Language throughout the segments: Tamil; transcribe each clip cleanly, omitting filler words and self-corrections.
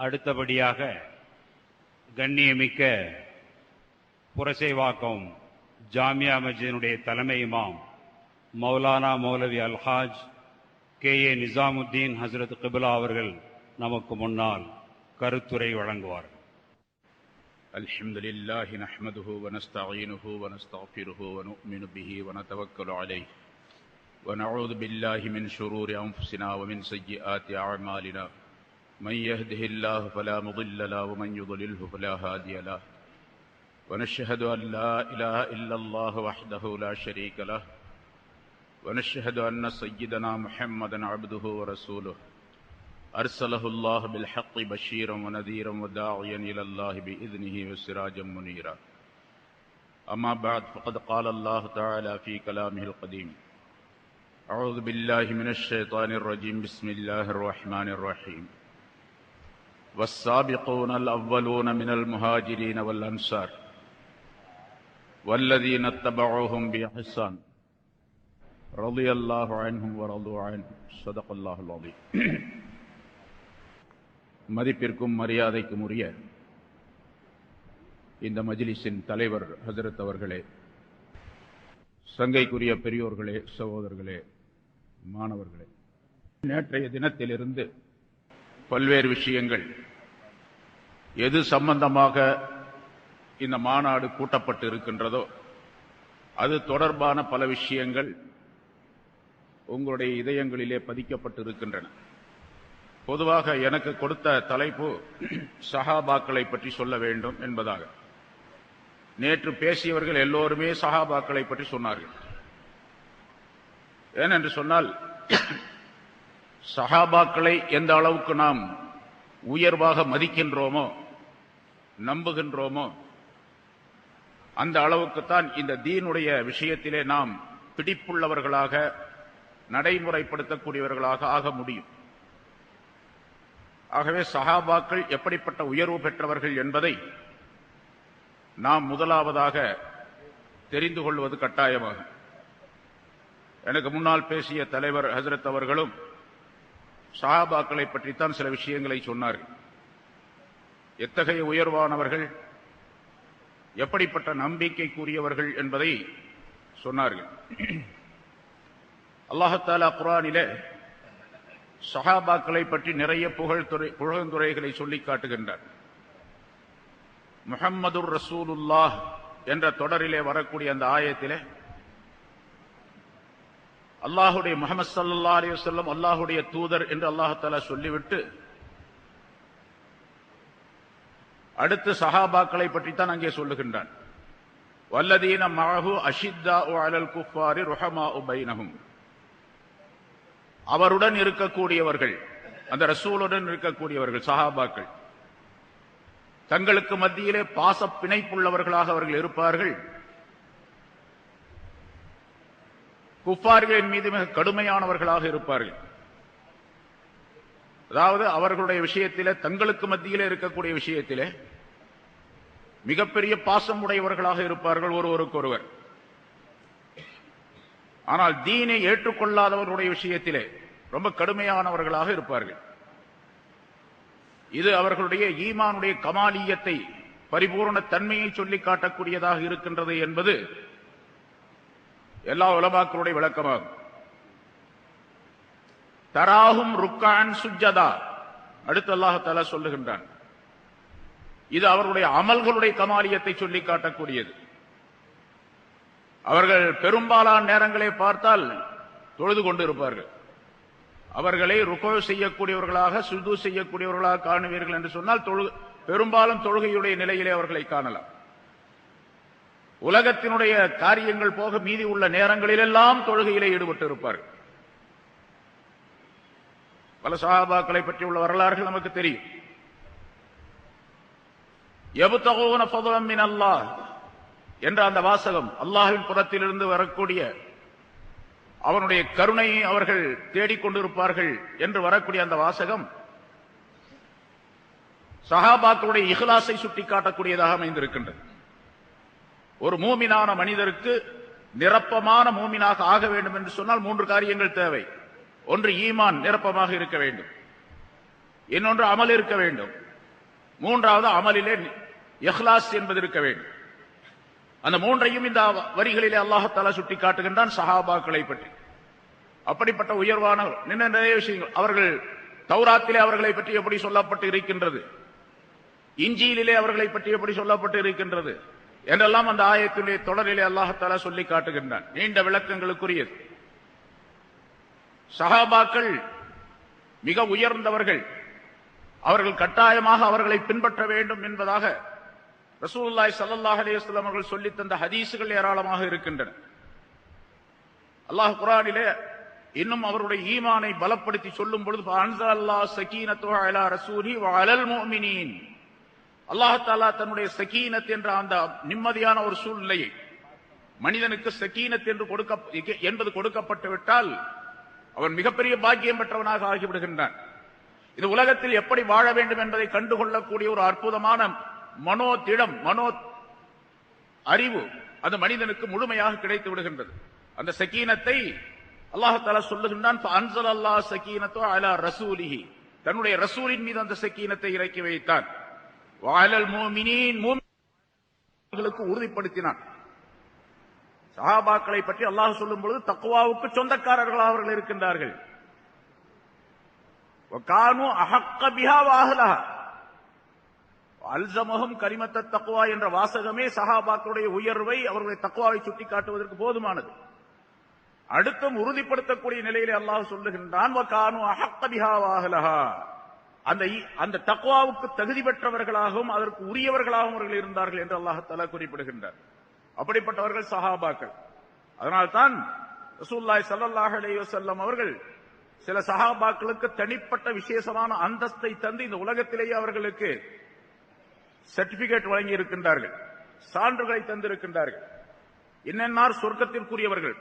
அடுத்தபடியாக கண்ணியமிக்க புரசைவாக்கம் ஜாமியா மஸ்ஜிதினுடைய தலைமை இமாம் மௌலானா மௌலவி அல்ஹாஜ் KA நிசாமுத்தீன் ஹஸ்ரத் கிபிலா அவர்கள் நமக்கு முன்னால் கருத்துரை வழங்குவார்கள். அல்ஹம்துலில்லாஹி நஹ்மதுஹு வ நஸ்தஈனுஹு வ நஸ்தக்ஃபிருஹு வ நு'மினு பிஹி வ நதவக்கலு அலைஹி வ நஊது பில்லாஹி மின் ஷுரூரி அன்ஃபுஸினா வ மின் ஸய்யிஆத்தி அஅமாலினா மன் யஹ்திஹில்லாஹு ஃபலா முضில்ல லஹு வ மன் யுضلில்ஹு ஃபலா ஹாதிய லஹு வ நஷ்ஹது அன் லா இலாஹா இல்லல்லாஹு வஹ்தஹு லா ஷரீக லஹு வ நஷ்ஹது அன்ன ஸய்யிதனா முஹம்மதன் அப்துஹு வ ரசூலுஹு أرسله الله بالحق بشيرا ونذيرا وداعيا إلى الله بإذنه وسراجا منيرا أما بعد فقد قال الله تعالى في كلامه القديم أعوذ بالله من الشيطان الرجيم بسم الله الرحمن الرحيم والسابقون الأولون من المهاجرين والأنصار والذين اتبعوهم بإحسان رضي الله عنهم ورضوا عنه صدق الله العظيم. மதிப்பிற்கும் மரியாதைக்கும் உரிய இந்த மஜ்லிஸின் தலைவர் ஹஜ்ரத் அவர்களே, சங்கைக்குரிய பெரியோர்களே, சகோதரர்களே, மாணவர்களே, நேற்றைய தினத்திலிருந்து பல்வேறு விஷயங்கள் எது சம்பந்தமாக இந்த மாநாடு கூட்டப்பட்டு இருக்கின்றதோ அது தொடர்பான பல விஷயங்கள் உங்களுடைய இதயங்களிலே பதிக்கப்பட்டு இருக்கின்றன. பொதுவாக எனக்கு கொடுத்த தலைப்பு சஹாபாக்களை பற்றி சொல்ல வேண்டும் என்பதாக. நேற்று பேசியவர்கள் எல்லோருமே சஹாபாக்களை பற்றி சொன்னார்கள். ஏனென்று சொன்னால், சஹாபாக்களை எந்த அளவுக்கு நாம் உயர்வாக மதிக்கின்றோமோ, நம்புகின்றோமோ, அந்த அளவுக்குத்தான் இந்த தீனுடைய விஷயத்திலே நாம் பிடிப்புள்ளவர்களாக, நடைமுறைப்படுத்தக்கூடியவர்களாக ஆக முடியும். ஆகவே சஹாபாக்கள் எப்படிப்பட்ட உயர்வு பெற்றவர்கள் என்பதை நாம் முதலாவதாக தெரிந்து கொள்வது கட்டாயமாக. எனக்கு முன்னால் பேசிய தலைவர் ஹஜ்ரத் அவர்களும் சஹாபாக்களை பற்றித்தான் சில விஷயங்களை சொன்னார்கள். எத்தகைய உயர்வானவர்கள், எப்படிப்பட்ட நம்பிக்கைக்குரியவர்கள் என்பதை சொன்னார்கள். அல்லாஹ் தஆலா குர்ஆனிலே சஹாபாக்களை பற்றி நிறைய புகழ்ந்துரைகளை சொல்லி காட்டுகின்றார். முஹம்மதுர் ரசூலுல்லாஹ் என்ற தொடரிலே வரக்கூடிய அந்த ஆயத்திலே அல்லாஹுடைய முஹம்மது ஸல்லல்லாஹு அலைஹி வஸல்லம் அல்லாஹுடைய தூதர் என்று அல்லாஹ் தஆலா சொல்லிவிட்டு அடுத்து சஹாபாக்களை பற்றித்தான் அங்கே சொல்லுகின்றான். வல்லதீன மஅஹு அஷித்தாஉ அலல் குஃபாரி ருஹமாஉ பைனஹும். அவருடன் இருக்கக்கூடியவர்கள், அந்த ரசூலுடன் இருக்கக்கூடியவர்கள் சஹாபாக்கள், தங்களுக்கு மத்தியிலே பாச பிணைப்புள்ளவர்களாக அவர்கள் இருப்பார்கள். குஃபார்களின் மீது மிக கடுமையானவர்களாக இருப்பார்கள். அதாவது அவர்களுடைய விஷயத்திலே, தங்களுக்கு மத்தியிலே இருக்கக்கூடிய விஷயத்திலே மிகப்பெரிய பாசம் உடையவர்களாக இருப்பார்கள் ஒருவருக்கொருவர். ஆனால் தீனை ஏற்றுக்கொள்ளாதவர்களுடைய விஷயத்திலே ரொம்ப கடுமையானவர்களாக இருப்பார்கள். இது அவர்களுடைய ஈமானுடைய கமாலியத்தை, பரிபூர்ண தன்மையை சொல்லி காட்டக்கூடியதாக இருக்கின்றது என்பது எல்லா உலமாக்களுடைய விளக்கமாகும். தராஹும் ருக்கான் சுஜ்ஜதா, அடுத்து அல்லாஹ் தஆலா சொல்லுகின்றான். இது அவர்களுடைய அமல்களுடைய கமாலியத்தை சொல்லி காட்டக்கூடியது. அவர்கள் பெரும்பாலான நேரங்களை பார்த்தால் தொழுது கொண்டு இருப்பார்கள். அவர்களை ருகூ செய்யக்கூடியவர்களாக, சுஜூ செய்யக்கூடியவர்களாக காணுவீர்கள் என்று சொன்னால் பெரும்பாலும் தொழுகையுடைய நிலையிலே அவர்களை காணலாம். உலகத்தினுடைய காரியங்கள் போக மீதி உள்ள நேரங்களிலெல்லாம் தொழுகையிலே ஈடுபட்டு இருப்பார்கள். பல சஹாபாக்களை பற்றியுள்ள வரலாறுகள் நமக்கு தெரியும். யப்தகூன ஃபضலன் மின் அல்லாஹ் என்ற அந்த வாசகம், அல்லாஹ்வின் புறத்திலிருந்து வரக்கூடிய அவனுடைய கருணையை அவர்கள் தேடிக்கொண்டிருப்பார்கள் என்று வரக்கூடிய அந்த வாசகம் சஹாபாக்களுடைய இஹ்லாஸை சுட்டிக்காட்டக்கூடியதாக அமைந்திருக்கின்றது. ஒரு மூமினான மனிதருக்கு நிரப்பமான மூமினாக ஆக வேண்டும் என்று சொன்னால் 3 காரியங்கள் தேவை. ஒன்று ஈமான் நிரப்பமாக இருக்க வேண்டும், இன்னொன்று அமல் இருக்க வேண்டும், மூன்றாவது அமலிலே இஹ்லாஸ் என்பது இருக்க வேண்டும். அந்த மூன்றையும் இந்த வரிகளிலே அல்லாஹ் தஆலா சுட்டி காட்டுகின்றான் சஹாபாக்களை பற்றி. அப்படிப்பட்ட உயர்வான நிறைய விஷயங்கள் அவர்கள் தௌராத்திலே அவர்களை பற்றி எப்படி சொல்லப்பட்டு இருக்கின்றது, இஞ்சியிலே அவர்களை பற்றி எப்படி சொல்லப்பட்டு இருக்கின்றது என்றெல்லாம் அந்த ஆயத்திலே தொடரிலே அல்லாஹ் தஆலா சொல்லி காட்டுகின்றான். நீண்ட விளக்கங்களுக்குரியது. சஹாபாக்கள் மிக உயர்ந்தவர்கள், அவர்கள் கட்டாயமாக அவர்களை பின்பற்ற வேண்டும் என்பதாக ரசூலுல்லாஹி ஸல்லல்லாஹு அலைஹி வஸல்லம் அவர்கள் சொல்லித் தந்த ஹதீசுகள் ஏராளமாக இருக்கின்றன. அல்லாஹ் குர்ஆனிலே இன்னும் அவருடைய ஈமானை பலப்படுத்தி சொல்லும் பொழுது அன்ஸலல்லாஹு ஸகீனத்துஹு அலா ரசூலிஹி வ அலல் முஃமினீன், அல்லாஹ் தஆலா தன்னுடைய சகீனத் என்ற அந்த நிம்மதியான ஒரு சூழ்நிலையை, மனிதனுக்கு சகீனத் என்பது கொடுக்கப்பட்டு விட்டால் அவன் மிகப்பெரிய பாக்கியம் பெற்றவனாக ஆகிவிடுகின்றான். இது உலகத்தில் எப்படி வாழ வேண்டும் என்பதை கண்டுகொள்ளக்கூடிய ஒரு அற்புதமான மனோ அறிவு அந்த மனிதனுக்கு முழுமையாக கிடைத்து விடுகின்றது. அந்த சகீனத்தை அல்லாஹ் தஆலா சொல்லுகின்றான், அன்ஸலல்லாஹு ஸகீனத்துஹு அலா ரசூலிஹி, தன்னுடைய ரசூலின் மீது அந்த சகீனத்தை இறக்கி வைத்தான். வஅலல் முஃமினீன், முஃமின்களுக்கு உறுதிப்படுத்தினான். சஹாபாக்களை பற்றி அல்லாஹ் சொல்லும் பொழுது தக்வாவுக்கு சொந்தக்காரர்களாக அவர்கள் இருக்கின்றார்கள். வகானு அஹக்க பிஹா வஅஹ்லஹா அல்ஸமஹும் கலிமத்தத் தக்வா என்ற வாசகமே சஹாபாக்களுடைய உயர்வை, அவர்களுடைய தக்வாவை சுட்டிக்காட்டுவதற்கு போதுமானது. அடுத்தும் உறுதிப்படுத்தக்கூடிய நிலையிலே அல்லாஹ் சொல்லுகின்றான், வகானு அஹக்க பிஹா வஅஹ்லஹா, அந்த தக்வாவுக்கு தகுதி பெற்றவர்களாகவும் அதற்கு உரியவர்களாகவும் அவர்கள் இருந்தார்கள் என்று அல்லாஹ் தஆலா குறிப்பிடுகின்றார். அப்படிப்பட்டவர்கள் சஹாபாக்கள். அதனால்தான் ரசூலுல்லாஹி ஸல்லல்லாஹு அலைஹி வஸல்லம் அவர்கள் சில சஹாபாக்களுக்கு தனிப்பட்ட விசேஷமான அந்தஸ்தை தந்து இந்த உலகத்திலேயே அவர்களுக்கு சர்டிபிகேட் வழங்கி இருக்கின்றார்கள், சான்றுகளை தந்திருக்கின்றார்கள். இன்னென்னார் சொர்க்கத்திற்குரியவர்கள்,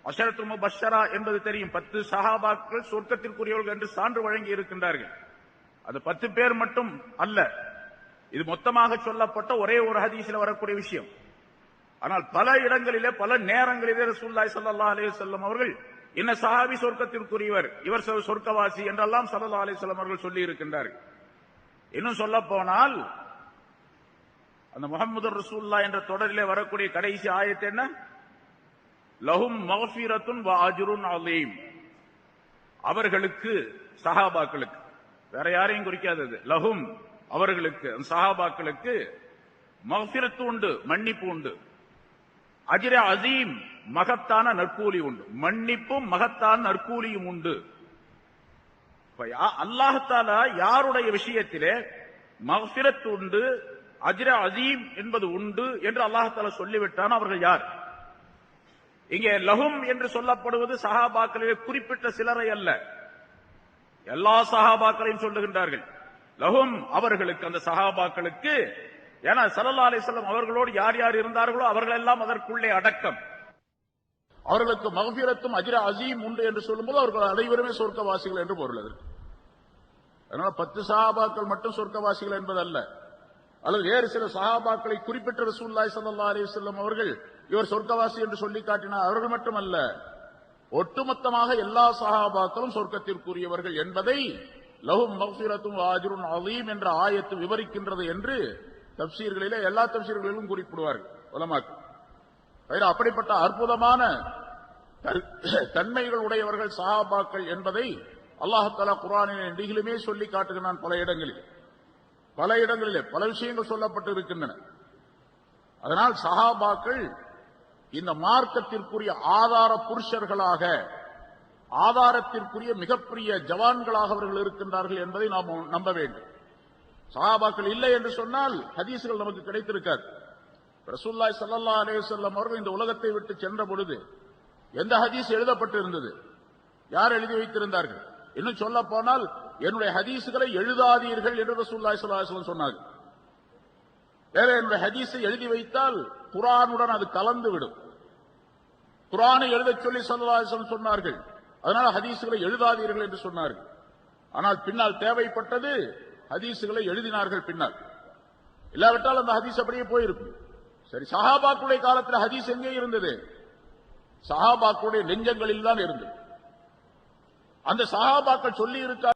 அஷரத்து முபஷ்ஷரா என்பது தெரியும், 10 சஹாபாக்கள் சொர்க்கத்திற்குரியவர்கள் என்று சான்று வழங்கி இருக்கின்றார்கள். அது 10 பேர் மட்டும் அல்ல, இது மொத்தமாக சொல்லப்பட்ட ஒரே ஒரு ஹதீஸில் வரக்கூடிய விஷயம். ஆனால் பல இடங்களிலே பல நேரங்களிலே ரசூலுல்லாஹி ஸல்லல்லாஹு அலைஹி வஸல்லம் அவர்கள் இன்ன சஹாபி சொர்க்கத்திற்குரியவர், இவர் சொர்க்கவாசி என்றெல்லாம் ஸல்லல்லாஹு அலைஹி வஸல்லம் அவர்கள் சொல்லி இருக்கின்றார்கள். இன்னும் சொல்ல போனால் அந்த முஹம்மது ரசூலுல்லாஹ் என்ற தொடரிலே வரக்கூடிய கடைசி ஆயத்து என்ன? லஹும் மக்ஃபிரத்துன் வ அஜ்ருன் அலீம், அவர்களுக்கு சஹாபாக்களுக்கு, வேற யாரையும் குறிக்காதது, லஹும் அவர்களுக்கு சஹாபாக்களுக்கு மக்ஃபிரத்து உண்டு, மன்னிப்பு உண்டு, அஜ்ர அஸீம் மகத்தான நற்கூலி உண்டு, மன்னிப்பும் மகத்தான நற்கூலியும் உண்டு. அல்லாஹ் தஆலா யாருடைய விஷயத்திலே மக்ஃபிரத் உண்டு, அஜ்ர அஸீம் என்பது உண்டு என்று அல்லாஹ் தஆலா சொல்லிவிட்டான். அவர்கள் யார்? இங்கே லஹும் என்று சொல்லப்படுவது சஹாபாக்களிலே குறிப்பிட்ட சிலரை அல்ல, எல்லா சஹாபாக்களையும் சொல்லுகின்றார்கள். லஹும் அவர்களுக்கு, அந்த சஹாபாக்களுக்கு. ஏன்னா ஸல்லல்லாஹு அலைஹி வஸல்லம் அவர்களோடு யார் யார் இருந்தார்களோ அவர்கள் எல்லாம் அதற்குள்ளே அடக்கம். அவர்களுக்கு மக்ஃபிரத்தும் அஜ்ர அஸீம் உண்டு என்று சொல்லும்போது அவர்கள் அனைவருமே சொர்க்கவாசிகள் என்று பொருள். அதற்கு அதனால 10 சஹாபாக்கள் மட்டும் சொர்க்கவாசிகள் என்பதல்ல, அல்லது வேறு சில சஹாபாக்களை குறிப்பிட்ட ரசூலுல்லாஹி ஸல்லல்லாஹு அலைஹி வஸல்லம் அவர்கள் இவர் சொர்க்கவாசி என்று சொல்லி காட்டினார். அவர்கள் மட்டுமல்ல, ஒட்டுமொத்தமாக எல்லா சஹாபாக்களும் சொர்க்கத்திற்குரியவர்கள் என்பதை லஹும் மக்ஃபிரத்தும் வ அஜ்ருன் அஸீம் என்ற ஆயத்து விவரிக்கின்றது என்று தஃப்சீர்களிலே, எல்லா தஃப்சீர்களிலும் குறிப்பிடுவார்கள் உலமாக்கள். அப்படிப்பட்ட அற்புதமான தன்மைகள் உடையவர்கள் சஹாபாக்கள் என்பதை அல்லாஹ் தஆலா குர்ஆனிலே நெடுகிலுமே சொல்லி காட்டுகிறான். பல இடங்களிலே பல விஷயங்கள் சொல்லப்பட்டு இருக்கின்றன. அதனால் சஹாபாக்கள் இந்த மார்க்கத்திற்குரிய ஆதார புருஷர்களாக, ஆதாரத்திற்குரிய மிகப்பெரிய ஜவான்களாக அவர்கள் இருக்கின்றார்கள் என்பதை நாம் நம்ப வேண்டும். சஹாபாக்கள் இல்லை என்று சொன்னால் ஹதீஸ்கள் நமக்கு கிடைத்திருக்காது. ரசூலுல்லாஹி ஸல்லல்லாஹு அலைஹி வஸல்லம் அவர்கள் இந்த உலகத்தை விட்டு சென்ற பொழுது எந்த ஹதீஸ் எழுதப்பட்டு இருந்தது? யார் எழுதி வைத்திருந்தார்கள்? இன்னும் சொல்ல போனால் என்னுடைய ஹதீஸ்களை எழுதாதீர்கள் என்று ரசூலுல்லாஹி ஸல்லல்லாஹு அலைஹி வஸல்லம் சொன்னார்கள். வேற என்னுடைய ஹதீஸை எழுதி வைத்தால் குர்ஆனுடன் அது கலந்து விடும். குர்ஆனை எழுதச் சொல்லி ஸல்லல்லாஹு அலைஹி வஸல்லம் சொன்னார்கள். அதனால ஹதீஸ்களை எழுதாதீர்கள் என்று சொன்னார்கள். ஆனால் பின்னால் தேவைப்பட்டது, ஹதீஸ்களை எழுதினார்கள் பின்னால். இல்லாவிட்டால் அந்த ஹதீஸ் அப்படியே போயிருக்கும். சரி, சஹாபாக்களுடைய காலத்தில் ஹதீஸ் எங்கே இருந்தது? சஹாபாக்களுடைய நெஞ்சங்களில் தான் இருந்தது. அந்த சஹாபாக்கள் சொல்லி இருக்க